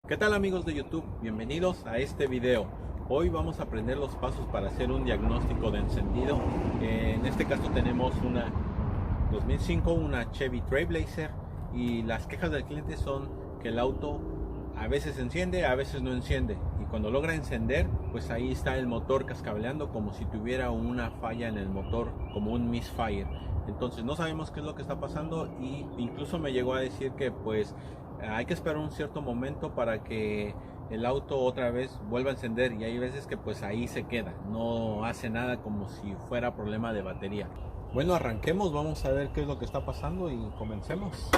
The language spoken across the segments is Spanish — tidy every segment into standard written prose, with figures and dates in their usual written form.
¿Qué tal amigos de YouTube? Bienvenidos a este video. Hoy vamos a aprender los pasos para hacer un diagnóstico de encendido. En este caso tenemos una 2005, una Chevy Trailblazer, y las quejas del cliente son que el auto a veces enciende, a veces no enciende, y cuando logra encender, pues ahí está el motor cascabeleando como si tuviera una falla en el motor, como un misfire. Entonces no sabemos qué es lo que está pasando, y incluso me llegó a decir que pues hay que esperar un cierto momento para que el auto otra vez vuelva a encender, y hay veces que pues ahí se queda, no hace nada, como si fuera problema de batería. Bueno, arranquemos, vamos a ver qué es lo que está pasando y comencemos.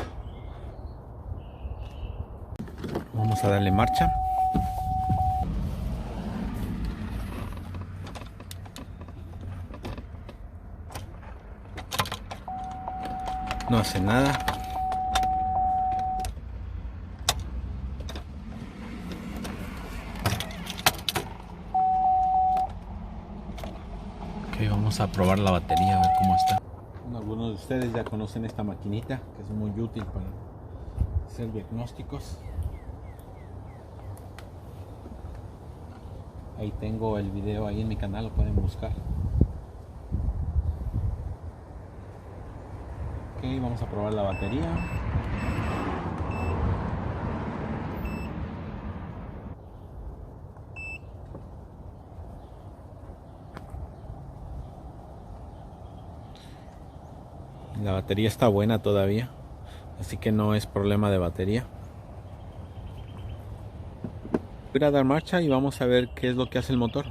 Vamos a darle marcha. No hace nada. Ok, vamos a probar la batería, a ver cómo está. Bueno, algunos de ustedes ya conocen esta maquinita, que es muy útil para hacer diagnósticos. Ahí tengo el video ahí en mi canal, lo pueden buscar. Ok, vamos a probar la batería. La batería está buena todavía, así que no es problema de batería. Voy a dar marcha y vamos a ver qué es lo que hace el motor.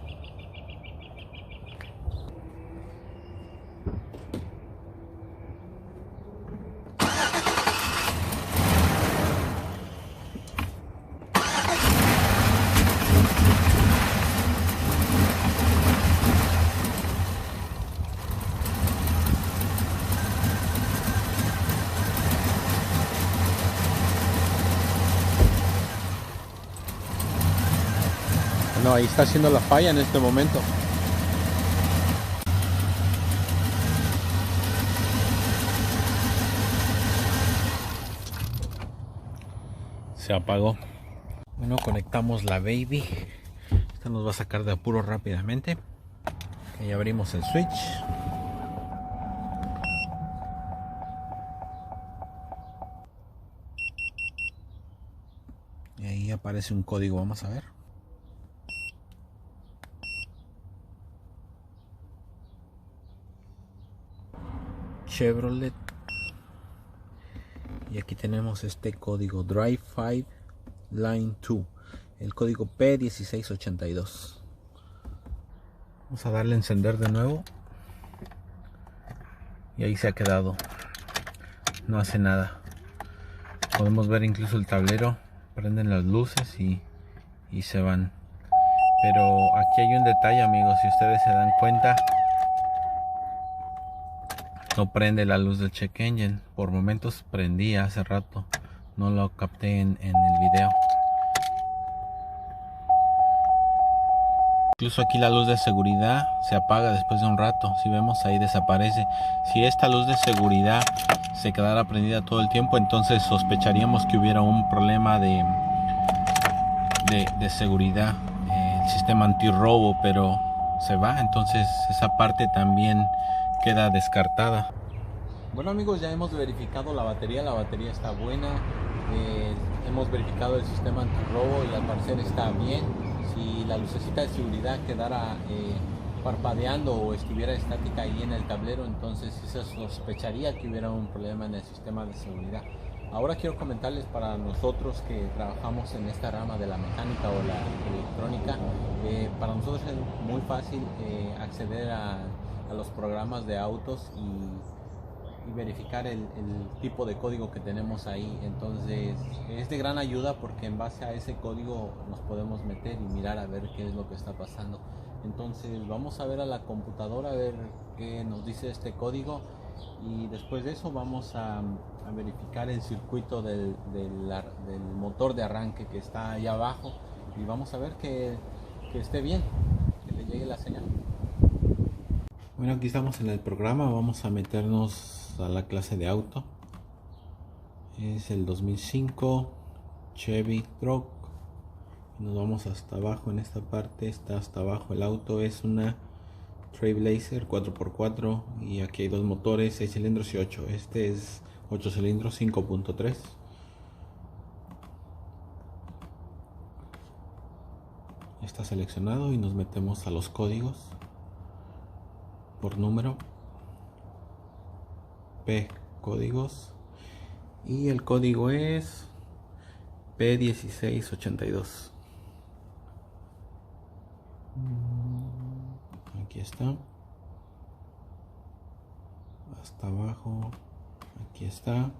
No, ahí está haciendo la falla en este momento. Se apagó. Bueno, conectamos la baby. Esta nos va a sacar de apuro rápidamente. Y abrimos el switch. Y ahí aparece un código, vamos a ver. Chevrolet. Y aquí tenemos este código Drive 5 Line 2, el código P1682. Vamos a darle a encender de nuevo. Y ahí se ha quedado. No hace nada. Podemos ver incluso el tablero. Prenden las luces y se van. Pero aquí hay un detalle, amigos. Si ustedes se dan cuenta, no prende la luz del check engine. Por momentos prendía hace rato. No lo capté en el video. Incluso aquí la luz de seguridad se apaga después de un rato. Si vemos, ahí desaparece. Si esta luz de seguridad se quedara prendida todo el tiempo, entonces sospecharíamos que hubiera un problema de seguridad, el sistema antirrobo, pero se va, entonces esa parte también queda descartada. Bueno amigos, ya hemos verificado la batería está buena. Hemos verificado el sistema antirrobo y al parecer está bien. Si la lucecita de seguridad quedara parpadeando o estuviera estática ahí en el tablero, entonces se sospecharía que hubiera un problema en el sistema de seguridad. Ahora quiero comentarles, para nosotros que trabajamos en esta rama de la mecánica o la electrónica, para nosotros es muy fácil acceder a los programas de autos y verificar el tipo de código que tenemos ahí. Entonces es de gran ayuda porque en base a ese código nos podemos meter y mirar a ver qué es lo que está pasando. Entonces vamos a ver a la computadora a ver qué nos dice este código, y después de eso vamos a verificar el circuito del motor de arranque que está allá abajo, y vamos a ver que esté bien, que le llegue la señal. Bueno, aquí estamos en el programa. Vamos a meternos a la clase de auto. Es el 2005 Chevy Truck Nos vamos hasta abajo. En esta parte está hasta abajo el auto. Es una Trailblazer 4x4 y aquí hay dos motores, 6 cilindros y 8. Este es 8 cilindros 5.3. Está seleccionado y nos metemos a los códigos por número. P códigos y el código es P1682. Aquí está. Hasta abajo. Aquí está.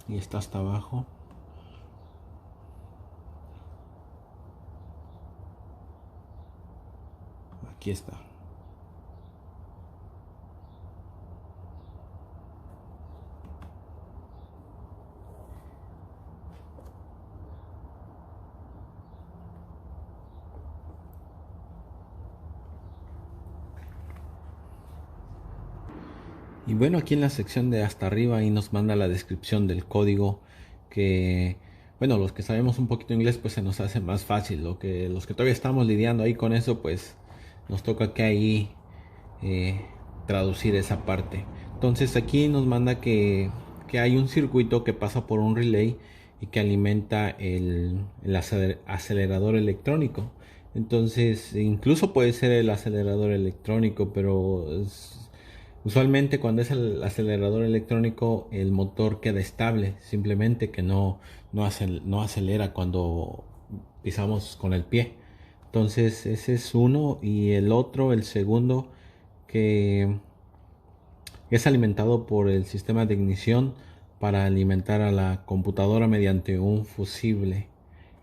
Y está hasta abajo. Aquí está. Y bueno, aquí en la sección de hasta arriba ahí nos manda la descripción del código, que bueno, los que sabemos un poquito inglés pues se nos hace más fácil. Los que todavía estamos lidiando ahí con eso pues nos toca que ahí traducir esa parte. Entonces aquí nos manda que hay un circuito que pasa por un relay y que alimenta el acelerador electrónico. Entonces incluso puede ser el acelerador electrónico, pero usualmente cuando es el acelerador electrónico el motor queda estable, simplemente que no acelera cuando pisamos con el pie. Entonces ese es uno, y el otro, el segundo, que es alimentado por el sistema de ignición para alimentar a la computadora mediante un fusible.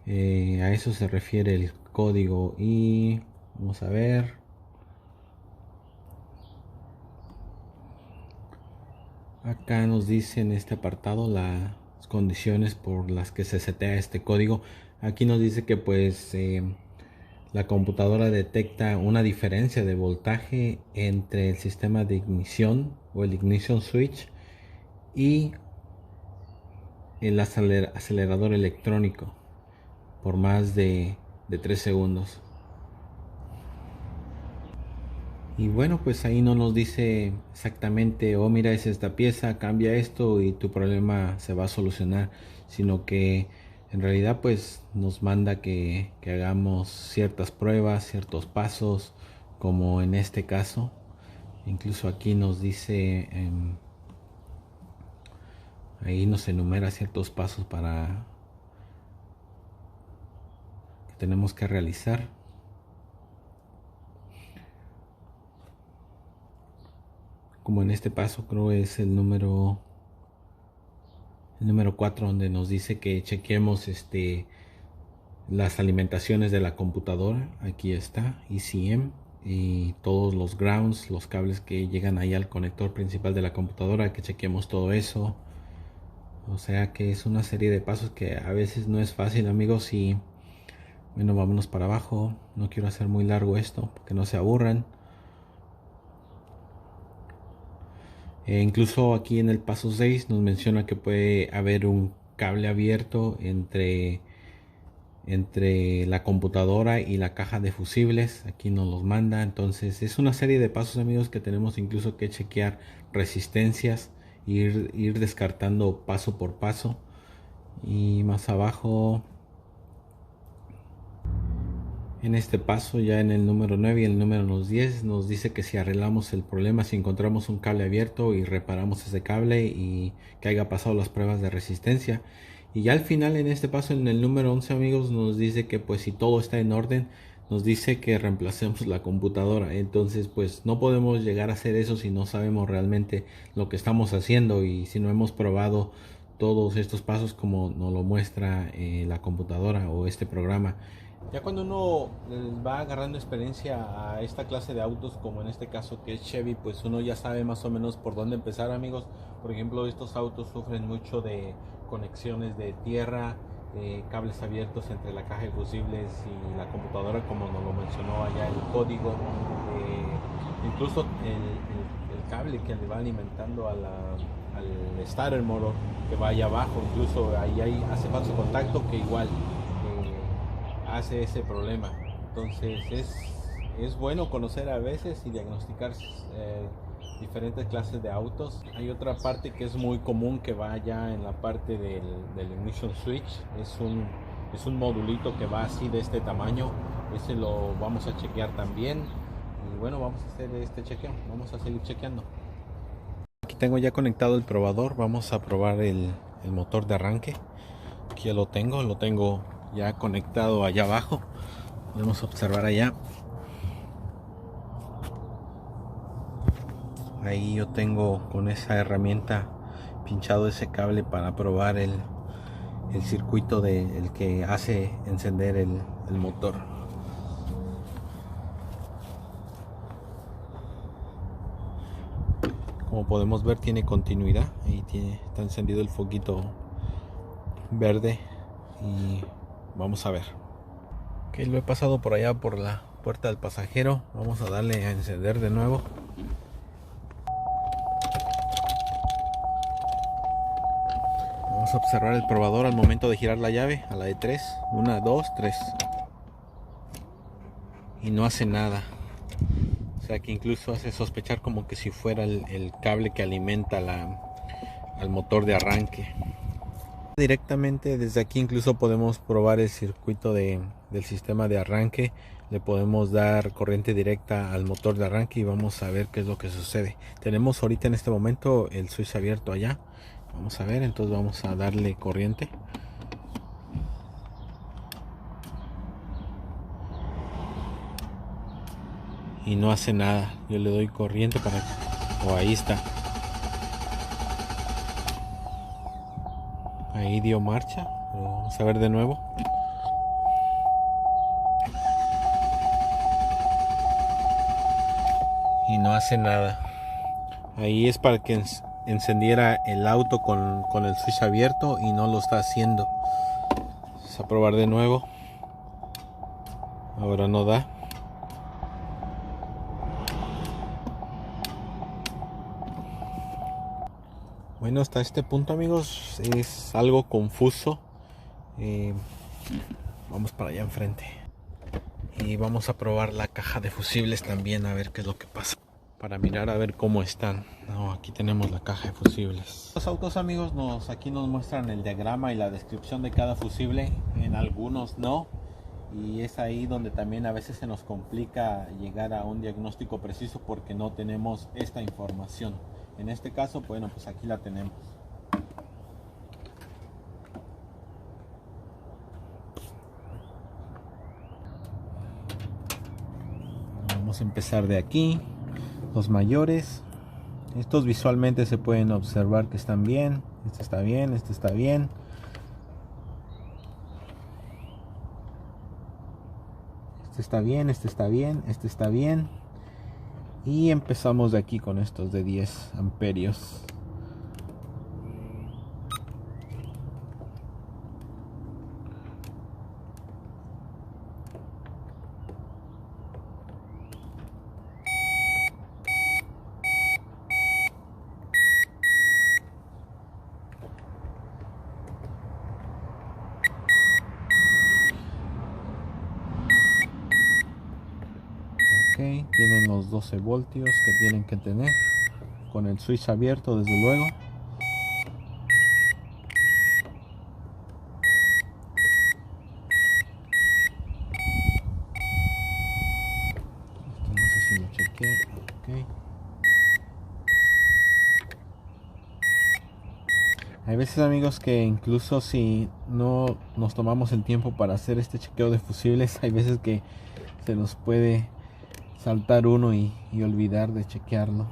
A eso se refiere el código. Y vamos a ver. Acá nos dice en este apartado las condiciones por las que se setea este código. Aquí nos dice que pues la computadora detecta una diferencia de voltaje entre el sistema de ignición o el ignition switch y el acelerador electrónico por más de 3 segundos. Y bueno, pues ahí no nos dice exactamente, oh mira, es esta pieza, cambia esto y tu problema se va a solucionar, sino que en realidad pues nos manda que hagamos ciertas pruebas, ciertos pasos, como en este caso. Incluso aquí nos dice, ahí nos enumera ciertos pasos para que tenemos que realizar. Como en este paso creo es el número 4, donde nos dice que chequemos las alimentaciones de la computadora. Aquí está ECM y todos los grounds, los cables que llegan ahí al conector principal de la computadora, que chequemos todo eso. O sea que es una serie de pasos que a veces no es fácil, amigos. Y bueno, vámonos para abajo. No quiero hacer muy largo esto, que no se aburran. Incluso aquí en el paso 6 nos menciona que puede haber un cable abierto entre la computadora y la caja de fusibles. Aquí nos los manda. Entonces es una serie de pasos, amigos, que tenemos incluso que chequear resistencias, ir descartando paso por paso. Y más abajo, en este paso, ya en el número 9 y el número 10, nos dice que si arreglamos el problema, si encontramos un cable abierto y reparamos ese cable y que haya pasado las pruebas de resistencia. Y ya al final, en este paso, en el número 11, amigos, nos dice que pues si todo está en orden, nos dice que reemplacemos la computadora. Entonces pues no podemos llegar a hacer eso si no sabemos realmente lo que estamos haciendo y si no hemos probado todos estos pasos como nos lo muestra la computadora o este programa. Ya cuando uno va agarrando experiencia a esta clase de autos, como en este caso que es Chevy, pues uno ya sabe más o menos por dónde empezar, amigos. Por ejemplo, estos autos sufren mucho de conexiones de tierra, cables abiertos entre la caja de fusibles y la computadora, como nos lo mencionó allá el código. Incluso el cable que le va alimentando al starter motor que va allá abajo. Incluso ahí hace falso contacto que igual hace ese problema. Entonces es bueno conocer a veces y diagnosticar diferentes clases de autos. Hay otra parte que es muy común que va allá en la parte del ignition switch. Es un modulito que va así de este tamaño. Ese lo vamos a chequear también. Y bueno, vamos a hacer este chequeo. Vamos a seguir chequeando. Aquí tengo ya conectado el probador. Vamos a probar el motor de arranque. Aquí ya lo tengo ya conectado allá abajo. Podemos observar allá. Ahí yo tengo con esa herramienta pinchado ese cable para probar el circuito el que hace encender el motor. Como podemos ver, tiene continuidad. Ahí está encendido el foquito verde y vamos a ver. Ok, lo he pasado por allá por la puerta del pasajero. Vamos a darle a encender de nuevo. Vamos a observar el probador al momento de girar la llave a la de 3. 1, 2, 3. Y no hace nada. O sea que incluso hace sospechar como que si fuera el cable que alimenta al motor de arranque. Directamente desde aquí incluso podemos probar el circuito del sistema de arranque. Le podemos dar corriente directa al motor de arranque y vamos a ver qué es lo que sucede. Tenemos ahorita en este momento el switch abierto allá. Vamos a ver, entonces vamos a darle corriente. Y no hace nada. Yo le doy corriente para... Oh, ahí está. Ahí dio marcha. Pero vamos a ver de nuevo. Y no hace nada. Ahí es para que encendiera el auto con el switch abierto y no lo está haciendo. Vamos a probar de nuevo. Ahora no da. Bueno, hasta este punto, amigos, es algo confuso. Vamos para allá enfrente. Y vamos a probar la caja de fusibles también, a ver qué es lo que pasa. Para mirar a ver cómo están. No, aquí tenemos la caja de fusibles. Los autos, amigos, aquí nos muestran el diagrama y la descripción de cada fusible. En algunos no. Y es ahí donde también a veces se nos complica llegar a un diagnóstico preciso porque no tenemos esta información. En este caso, bueno, pues aquí la tenemos. Vamos a empezar de aquí. Los mayores. Estos visualmente se pueden observar que están bien. Este está bien, este está bien. Este está bien, este está bien, este está bien. Y empezamos de aquí con estos de 10 amperios. Tienen los 12 voltios que tienen que tener con el switch abierto, desde luego. Esto no sé si lo chequé. Okay. Hay veces, amigos, que incluso si no nos tomamos el tiempo para hacer este chequeo de fusibles, hay veces que se nos puede saltar uno y olvidar de chequearlo.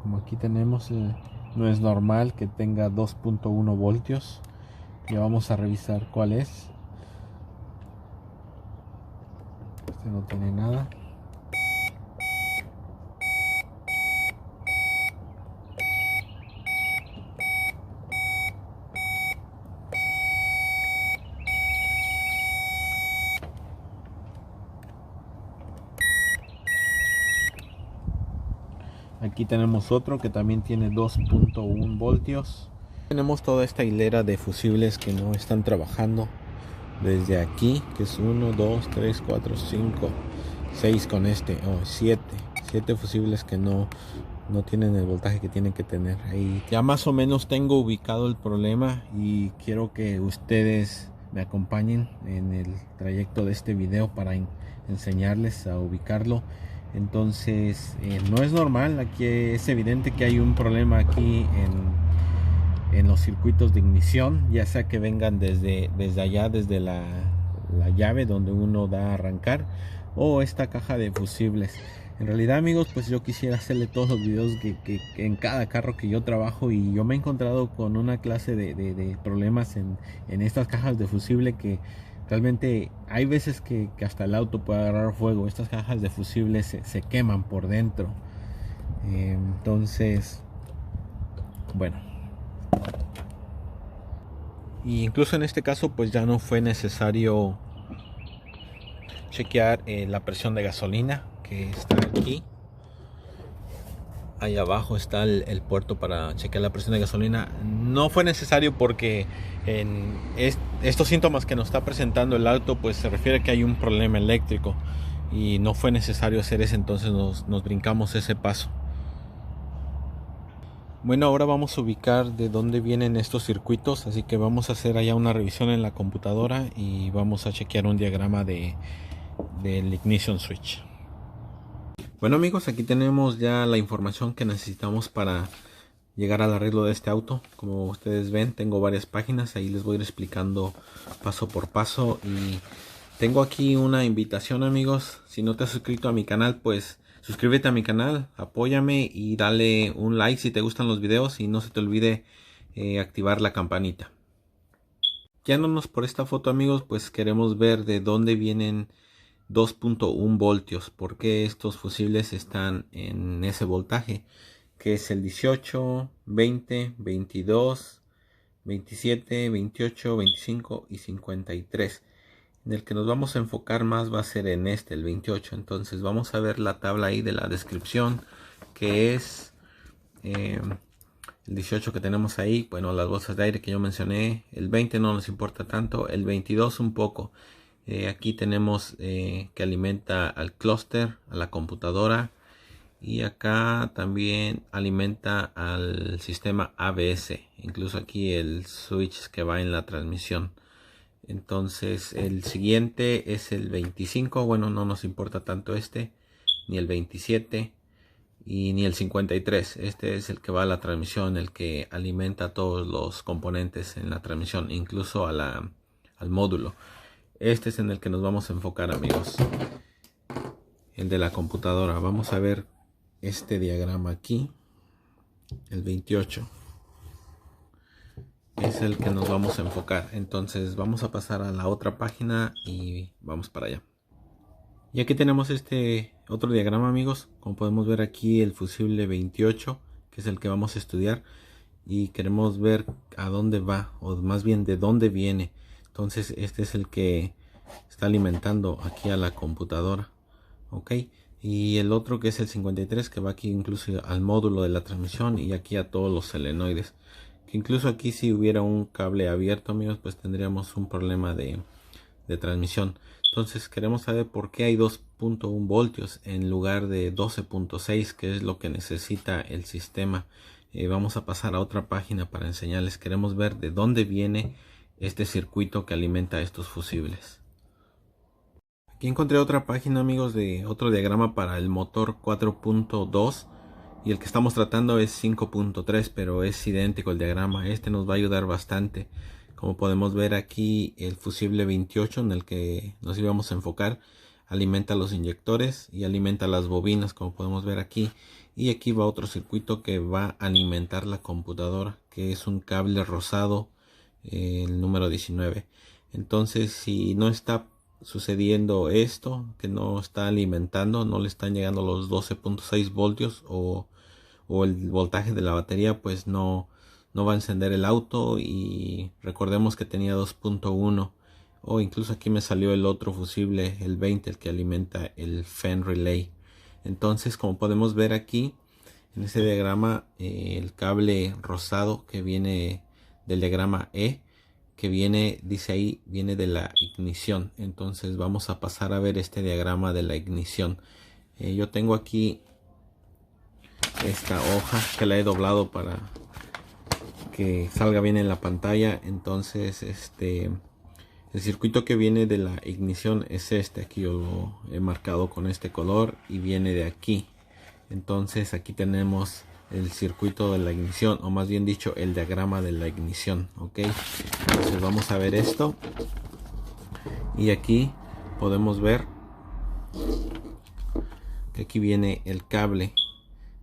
Como aquí tenemos, no es normal que tenga 2.1 voltios. Ya vamos a revisar cuál es. Este no tiene nada. Aquí tenemos otro que también tiene 2.1 voltios. Tenemos toda esta hilera de fusibles que no están trabajando. Desde aquí, que es 1, 2, 3, 4, 5, 6 con este, 7 fusibles que no tienen el voltaje que tienen que tener. Ahí ya más o menos tengo ubicado el problema y quiero que ustedes me acompañen en el trayecto de este video para enseñarles a ubicarlo. Entonces no es normal, aquí es evidente que hay un problema aquí en los circuitos de ignición, ya sea que vengan desde allá, desde la llave donde uno da a arrancar, o esta caja de fusibles. En realidad, amigos, pues yo quisiera hacerle todos los videos que en cada carro que yo trabajo, y yo me he encontrado con una clase de problemas en estas cajas de fusible que realmente hay veces que hasta el auto puede agarrar fuego. Estas cajas de fusibles se queman por dentro. Entonces, bueno, y incluso en este caso pues ya no fue necesario chequear la presión de gasolina, que está aquí. Ahí abajo está el puerto para chequear la presión de gasolina. No fue necesario porque en estos síntomas que nos está presentando el auto pues se refiere a que hay un problema eléctrico, y no fue necesario hacer eso. Entonces nos brincamos ese paso. Bueno, ahora vamos a ubicar de dónde vienen estos circuitos, así que vamos a hacer allá una revisión en la computadora y vamos a chequear un diagrama del ignition switch. Bueno, amigos, aquí tenemos ya la información que necesitamos para llegar al arreglo de este auto. Como ustedes ven, tengo varias páginas, ahí les voy a ir explicando paso por paso. Y tengo aquí una invitación, amigos. Si no te has suscrito a mi canal, pues suscríbete a mi canal, apóyame y dale un like si te gustan los videos, y no se te olvide activar la campanita. Guiándonos por esta foto, amigos, pues queremos ver de dónde vienen 2.1 voltios, porque estos fusibles están en ese voltaje, que es el 18, 20, 22, 27, 28, 25 y 53. En el que nos vamos a enfocar más va a ser en este, el 28. Entonces vamos a ver la tabla ahí de la descripción, que es el 18 que tenemos ahí. Bueno, las bolsas de aire que yo mencioné. El 20 no nos importa tanto, el 22 un poco. Aquí tenemos que alimenta al clúster, a la computadora, y acá también alimenta al sistema ABS, incluso aquí el switch que va en la transmisión. Entonces el siguiente es el 25, bueno, no nos importa tanto este, ni el 27 y ni el 53. Este es el que va a la transmisión, el que alimenta todos los componentes en la transmisión, incluso al módulo. Este es en el que nos vamos a enfocar, amigos, el de la computadora. Vamos a ver este diagrama aquí, el 28 es el que nos vamos a enfocar. Entonces vamos a pasar a la otra página y vamos para allá. Y aquí tenemos este otro diagrama, amigos. Como podemos ver aquí, el fusible 28, que es el que vamos a estudiar, y queremos ver a dónde va, o más bien de dónde viene. Entonces este es el que está alimentando aquí a la computadora, ok. Y el otro, que es el 53, que va aquí incluso al módulo de la transmisión y aquí a todos los solenoides. Que incluso aquí, si hubiera un cable abierto, amigos, pues tendríamos un problema de transmisión. Entonces queremos saber por qué hay 2.1 voltios en lugar de 12.6, que es lo que necesita el sistema. Vamos a pasar a otra página para enseñarles. Queremos ver de dónde viene este circuito que alimenta estos fusibles. Aquí encontré otra página, amigos, de otro diagrama para el motor 4.2, y el que estamos tratando es 5.3, pero es idéntico el diagrama. Este nos va a ayudar bastante. Como podemos ver aquí, el fusible 28, en el que nos íbamos a enfocar, alimenta los inyectores y alimenta las bobinas, como podemos ver aquí. Y aquí va otro circuito que va a alimentar la computadora, que es un cable rosado, el número 19. Entonces, si no está sucediendo esto, que no está alimentando, no le están llegando los 12.6 voltios o el voltaje de la batería, pues no va a encender el auto. Y recordemos que tenía 2.1, o incluso aquí me salió el otro fusible, el 20, el que alimenta el fan relay. Entonces, como podemos ver aquí, En ese diagrama el cable rosado que viene del diagrama E, que viene, dice ahí, viene de la ignición. Entonces vamos a pasar a ver este diagrama de la ignición. Yo tengo aquí esta hoja que la he doblado para que salga bien en la pantalla. Entonces el circuito que viene de la ignición es este. Aquí yo lo he marcado con este color y viene de aquí. Entonces aquí tenemos el circuito de la ignición, o más bien dicho el diagrama de la ignición. Ok, entonces vamos a ver esto y aquí podemos ver que aquí viene el cable,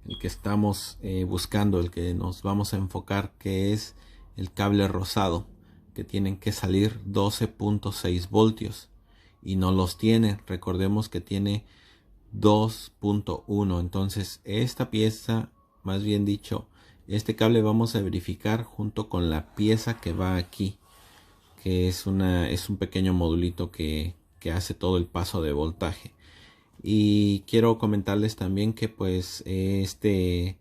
el que estamos buscando, el que nos vamos a enfocar, que es el cable rosado, que tienen que salir 12.6 voltios y no los tiene. Recordemos que tiene 2.1. entonces esta pieza, más bien dicho, este cable vamos a verificar junto con la pieza que va aquí, que es un pequeño modulito que hace todo el paso de voltaje. Y quiero comentarles también que pues este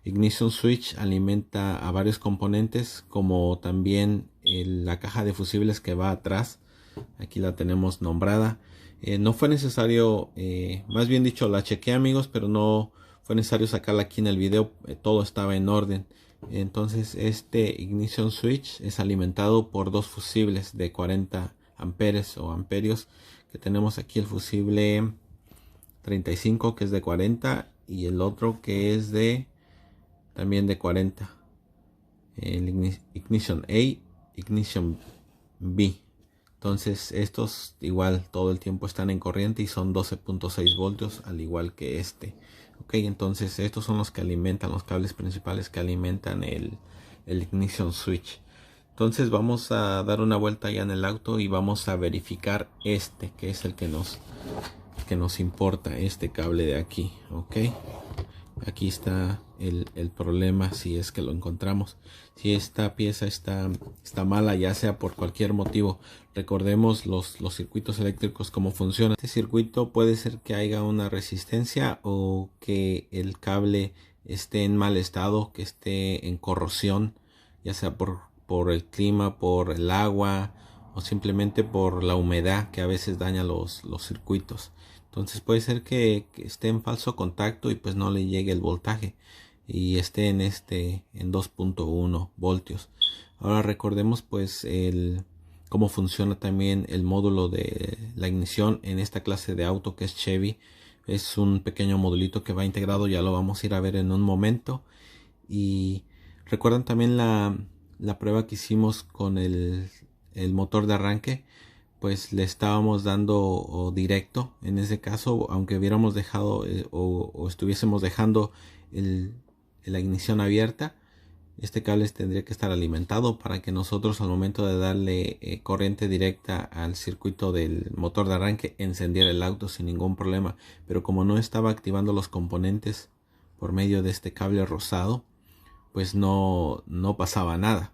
ignition switch alimenta a varios componentes, como también la caja de fusibles que va atrás. Aquí la tenemos nombrada. No fue necesario, más bien dicho, la chequeé, amigos, pero no fue necesario sacarla aquí en el video. Todo estaba en orden. Entonces este ignition switch es alimentado por dos fusibles de 40 amperes o amperios, que tenemos aquí el fusible 35, que es de 40, y el otro que es de también de 40, el ignition A, ignition B. Entonces estos igual todo el tiempo están en corriente y son 12.6 voltios, al igual que este. Ok, entonces estos son los que alimentan, los cables principales que alimentan el ignition switch. Entonces vamos a dar una vuelta ya en el auto y vamos a verificar este, que es el que nos importa, este cable de aquí. Ok, aquí está el problema, si es que lo encontramos. Si esta pieza está mala, ya sea por cualquier motivo. Recordemos los circuitos eléctricos, cómo funciona. Este circuito puede ser que haya una resistencia, o que el cable esté en mal estado, que esté en corrosión, ya sea por el clima, por el agua, o simplemente por la humedad, que a veces daña los circuitos. Entonces puede ser que esté en falso contacto y pues no le llegue el voltaje y esté en 2.1 voltios. Ahora recordemos pues cómo funciona también el módulo de la ignición en esta clase de auto que es Chevy. Es un pequeño modulito que va integrado, ya lo vamos a ir a ver en un momento. Y recuerdan también la prueba que hicimos con el motor de arranque. Pues le estábamos dando directo en ese caso, aunque hubiéramos dejado o estuviésemos dejando la ignición abierta. Este cable tendría que estar alimentado para que nosotros, al momento de darle corriente directa al circuito del motor de arranque, encendiera el auto sin ningún problema. Pero como no estaba activando los componentes por medio de este cable rosado, pues no pasaba nada.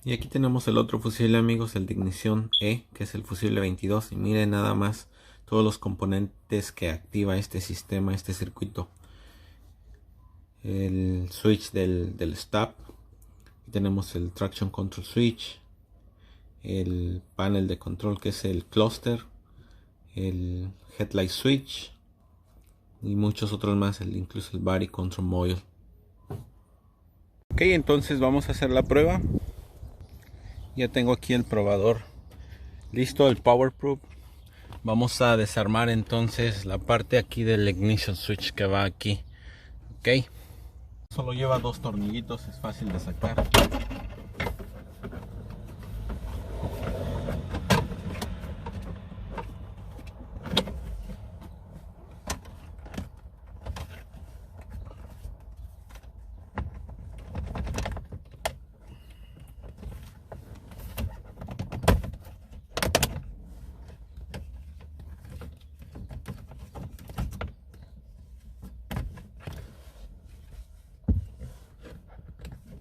Y aquí tenemos el otro fusible, amigos, el de ignición E, que es el fusible 22. Y miren nada más todos los componentes que activa este sistema, este circuito. El switch del stop. Aquí tenemos el traction control switch. El panel de control, que es el cluster. El headlight switch. Y muchos otros más, incluso el body control module. Ok, entonces vamos a hacer la prueba. Ya tengo aquí el probador listo, el power probe. Vamos a desarmar entonces la parte aquí del ignition switch que va aquí. Ok, solo lleva dos tornillitos, es fácil de sacar.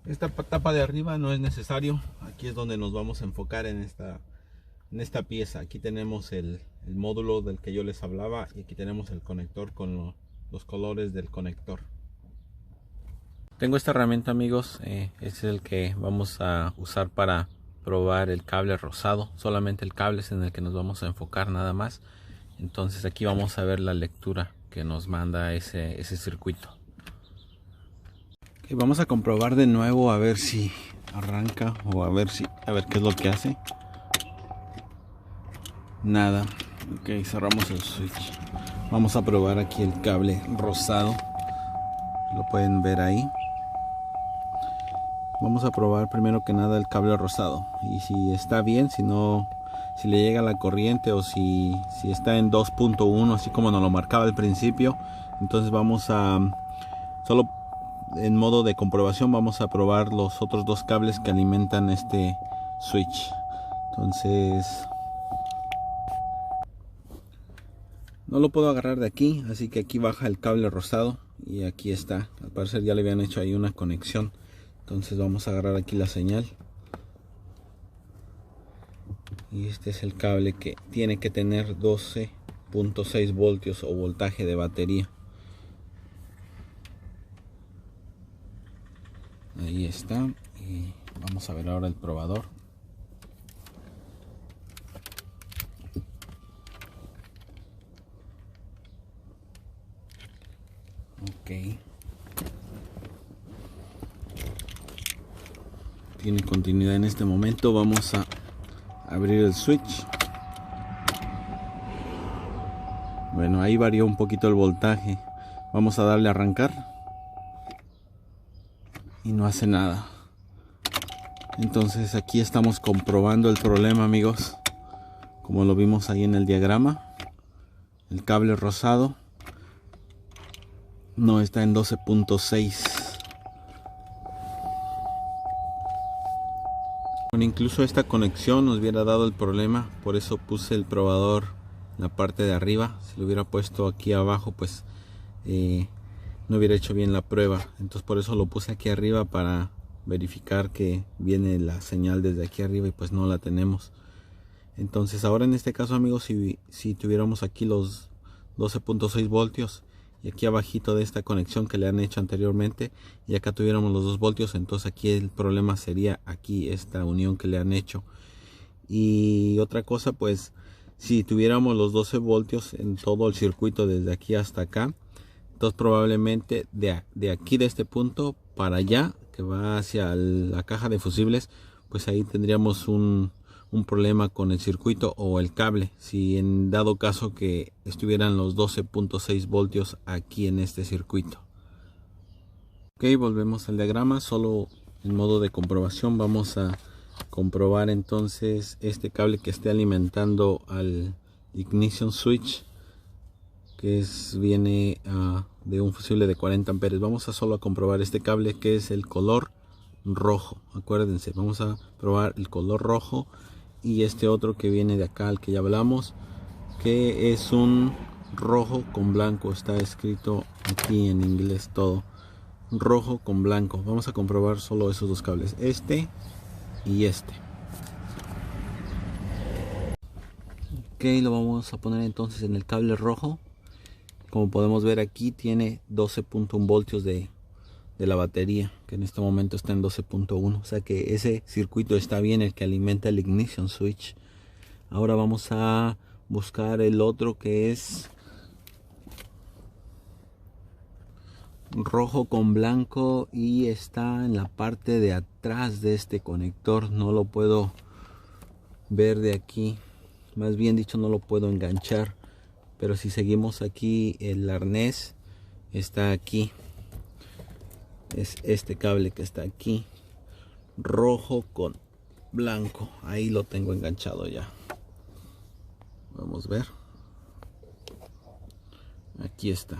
Esta tapa de arriba no es necesario. Aquí es donde nos vamos a enfocar en esta pieza. Aquí tenemos el módulo del que yo les hablaba, y aquí tenemos el conector con los colores del conector. Tengo esta herramienta, amigos, es el que vamos a usar para probar el cable rosado. Solamente el cable es en el que nos vamos a enfocar, nada más. Entonces aquí vamos a ver la lectura que nos manda ese circuito. Okay, vamos a comprobar de nuevo a ver si arranca o a ver qué es lo que hace. Nada. Ok, cerramos el switch. Vamos a probar aquí el cable rosado. Lo pueden ver ahí. Vamos a probar primero que nada el cable rosado. Y si está bien, si le llega la corriente o si está en 2.1, así como nos lo marcaba al principio. Entonces vamos a, solo en modo de comprobación, vamos a probar los otros dos cables que alimentan este switch. Entonces no lo puedo agarrar de aquí, así que aquí baja el cable rosado y aquí está. Al parecer ya le habían hecho ahí una conexión. Entonces vamos a agarrar aquí la señal. Y este es el cable que tiene que tener 12.6 voltios o voltaje de batería. Ahí está. Y vamos a ver ahora el probador. Ok. Tiene continuidad en este momento. Vamos a abrir el switch. Bueno, ahí varió un poquito el voltaje. Vamos a darle a arrancar. Y no hace nada. Entonces aquí estamos comprobando el problema, amigos. Como lo vimos ahí en el diagrama. El cable rosado no está en 12.6. Bueno, incluso esta conexión nos hubiera dado el problema. Por eso puse el probador en la parte de arriba. Si lo hubiera puesto aquí abajo, pues no hubiera hecho bien la prueba. Entonces por eso lo puse aquí arriba, para verificar que viene la señal desde aquí arriba, y pues no la tenemos. Entonces ahora en este caso, amigos, si tuviéramos aquí los 12.6 voltios y aquí abajito de esta conexión que le han hecho anteriormente, y acá tuviéramos los 2 voltios, entonces aquí el problema sería aquí esta unión que le han hecho. Y otra cosa, pues si tuviéramos los 12 voltios en todo el circuito desde aquí hasta acá, entonces probablemente de aquí, de este punto para allá, que va hacia la caja de fusibles, pues ahí tendríamos un problema con el circuito o el cable, si en dado caso que estuvieran los 12.6 voltios aquí en este circuito. Ok, volvemos al diagrama. Solo en modo de comprobación vamos a comprobar entonces este cable que esté alimentando al ignition switch, que viene de un fusible de 40 amperes. Vamos a solo a comprobar este cable, que es el color rojo. Acuérdense, vamos a probar el color rojo. Y este otro que viene de acá, al que ya hablamos, que es un rojo con blanco. Está escrito aquí en inglés todo, rojo con blanco. Vamos a comprobar solo esos dos cables, este y este. Ok, lo vamos a poner entonces en el cable rojo. Como podemos ver aquí, tiene 12.1 voltios de la batería, que en este momento está en 12.1, o sea que ese circuito está bien, el que alimenta el ignition switch. Ahora vamos a buscar el otro, que es rojo con blanco y está en la parte de atrás de este conector. No lo puedo ver de aquí, más bien dicho no lo puedo enganchar, pero si seguimos aquí, el arnés está aquí. Es este cable que está aquí, rojo con blanco. Ahí lo tengo enganchado ya. Vamos a ver. Aquí está.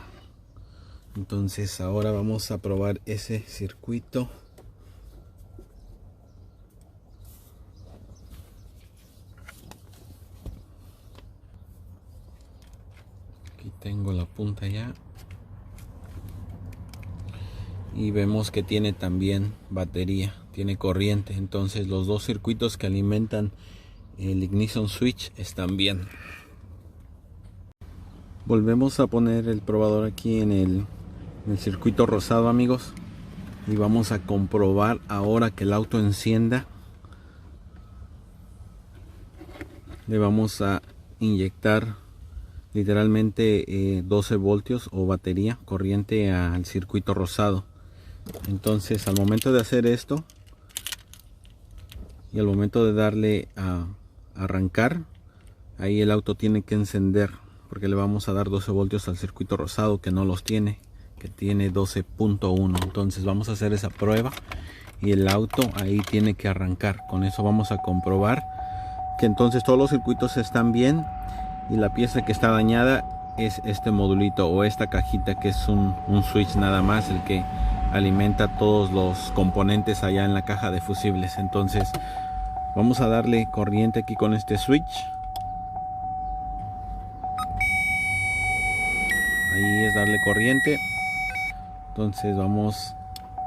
Entonces ahora vamos a probar ese circuito. Aquí tengo la punta ya. Y vemos que tiene también batería, tiene corriente. Entonces los dos circuitos que alimentan el ignition switch están bien. Volvemos a poner el probador aquí en el circuito rosado, amigos. y vamos a comprobar ahora que el auto encienda. Le vamos a inyectar literalmente 12 voltios o batería corriente al circuito rosado. Entonces al momento de hacer esto y al momento de darle a arrancar, ahí el auto tiene que encender, porque le vamos a dar 12 voltios al circuito rosado, que no los tiene, que tiene 12.1. entonces vamos a hacer esa prueba y el auto ahí tiene que arrancar. Con eso vamos a comprobar que entonces todos los circuitos están bien y la pieza que está dañada es este modulito o esta cajita, que es un switch nada más, el que alimenta todos los componentes allá en la caja de fusibles. Entonces vamos a darle corriente aquí con este switch. Ahí es darle corriente. Entonces vamos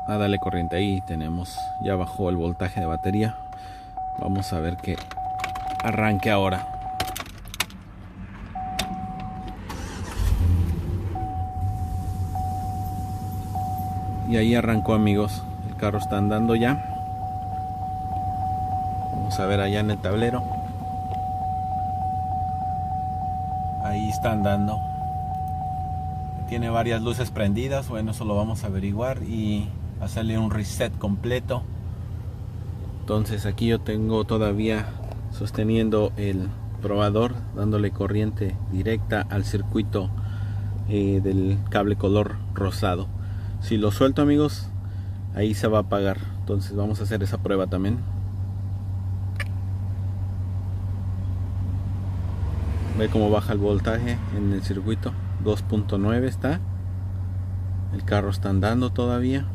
a darle corriente. Ahí tenemos, ya bajó el voltaje de batería. Vamos a ver que arranque ahora. Y ahí arrancó, amigos. El carro está andando ya. Vamos a ver allá en el tablero. Ahí está andando. Tiene varias luces prendidas. Bueno, eso lo vamos a averiguar y hacerle un reset completo. Entonces aquí yo tengo todavía sosteniendo el probador, dándole corriente directa al circuito del cable color rosado. Si lo suelto, amigos, ahí se va a apagar. Entonces vamos a hacer esa prueba también. Ve cómo baja el voltaje en el circuito. 2.9 está. El carro está andando todavía.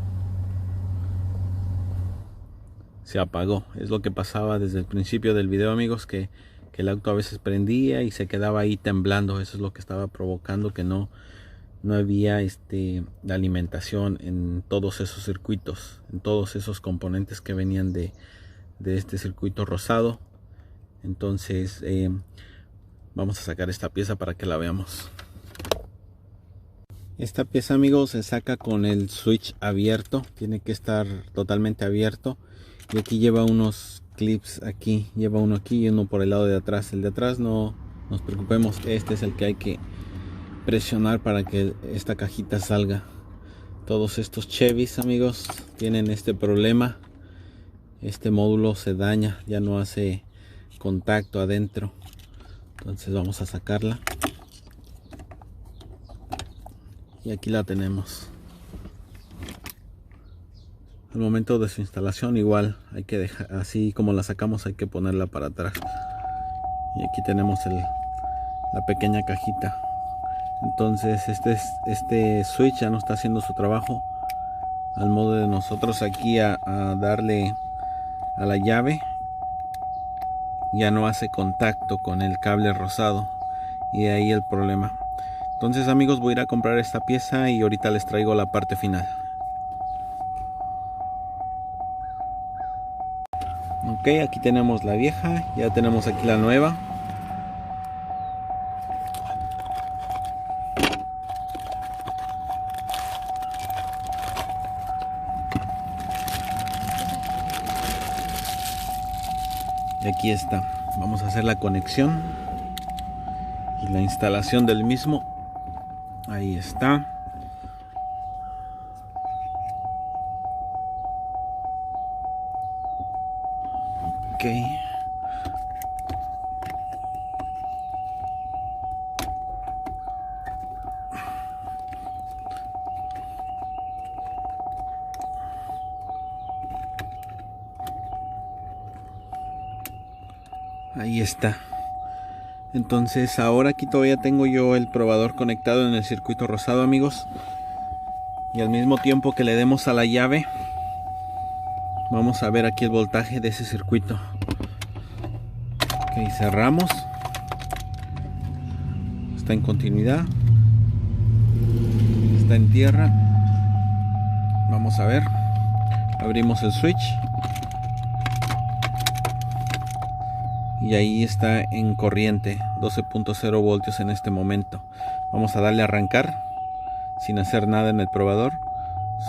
Se apagó. Es lo que pasaba desde el principio del video, amigos, que el auto a veces prendía y se quedaba ahí temblando. Eso es lo que estaba provocando que no había la alimentación en todos esos circuitos, en todos esos componentes que venían de este circuito rosado. Entonces vamos a sacar esta pieza para que la veamos. Esta pieza, amigos, se saca con el switch abierto. Tiene que estar totalmente abierto. Y aquí lleva unos clips, aquí lleva uno aquí y uno por el lado de atrás. El de atrás no nos preocupemos, este es el que hay que presionar para que esta cajita salga. Todos estos Chevys, amigos, tienen este problema. Este módulo se daña, ya no hace contacto adentro. Entonces vamos a sacarla. Y aquí la tenemos. Al momento de su instalación igual hay que dejar, así como la sacamos hay que ponerla para atrás. Y aquí tenemos la pequeña cajita. Entonces este switch ya no está haciendo su trabajo. Al modo de nosotros aquí a darle a la llave, ya no hace contacto con el cable rosado. Y de ahí el problema. Entonces, amigos, voy a ir a comprar esta pieza y ahorita les traigo la parte final. Ok, aquí tenemos la vieja, ya tenemos aquí la nueva. Y aquí está. Vamos a hacer la conexión y la instalación del mismo. Ahí está. Ok. Ahí está. Entonces ahora aquí todavía tengo yo el probador conectado en el circuito rosado, amigos. Y al mismo tiempo que le demos a la llave, vamos a ver aquí el voltaje de ese circuito. Ok, cerramos. Está en continuidad. Está en tierra. Vamos a ver. Abrimos el switch. Y ahí está en corriente, 12.0 voltios en este momento. Vamos a darle a arrancar sin hacer nada en el probador,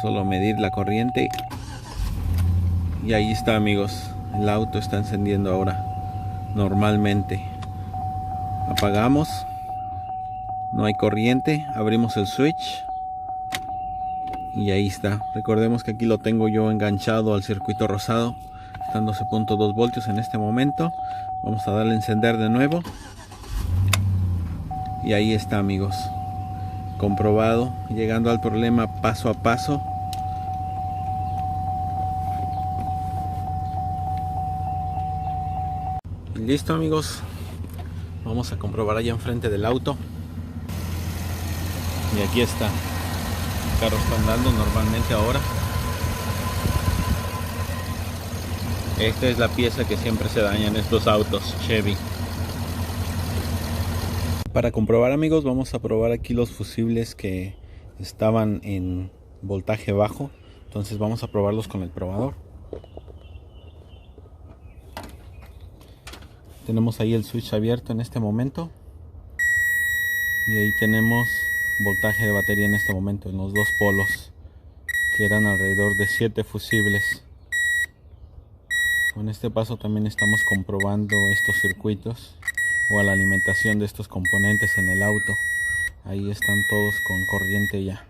Solo medir la corriente. Y ahí está, amigos. El auto está encendiendo ahora normalmente. Apagamos. No hay corriente. Abrimos el switch. Y ahí está. Recordemos que aquí lo tengo yo enganchado al circuito rosado. Están 12.2 voltios en este momento. Vamos a darle a encender de nuevo. Y ahí está, amigos. Comprobado. Llegando al problema paso a paso. Y listo, amigos. Vamos a comprobar allá enfrente del auto. Y aquí está. El carro está andando normalmente ahora. Esta es la pieza que siempre se daña en estos autos Chevy. Para comprobar, amigos, vamos a probar aquí los fusibles que estaban en voltaje bajo. Entonces vamos a probarlos con el probador. Tenemos ahí el switch abierto en este momento. Y ahí tenemos voltaje de batería en este momento en los dos polos, que eran alrededor de 7 fusibles. Con este paso también estamos comprobando estos circuitos o la alimentación de estos componentes en el auto. Ahí están todos con corriente ya.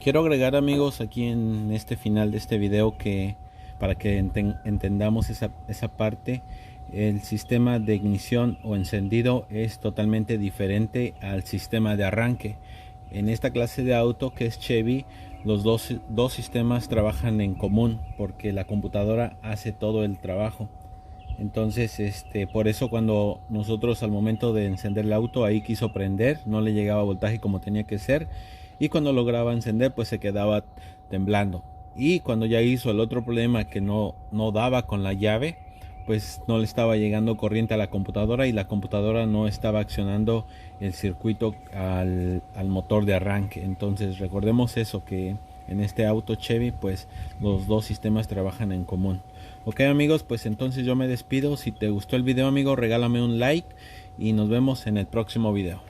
Quiero agregar, amigos, aquí en este final de este video, que para que entendamos esa parte, el sistema de ignición o encendido es totalmente diferente al sistema de arranque. En esta clase de auto que es Chevy, los dos sistemas trabajan en común porque la computadora hace todo el trabajo. Entonces por eso cuando nosotros al momento de encender el auto, ahí quiso prender, no le llegaba voltaje como tenía que ser, y cuando lograba encender pues se quedaba temblando. Y cuando ya hizo el otro problema, que no daba con la llave, pues no le estaba llegando corriente a la computadora y la computadora no estaba accionando el circuito al motor de arranque. Entonces recordemos eso, que en este auto Chevy pues los dos sistemas trabajan en común. Ok, amigos, pues entonces yo me despido. Si te gustó el video, amigo, regálame un like y nos vemos en el próximo video.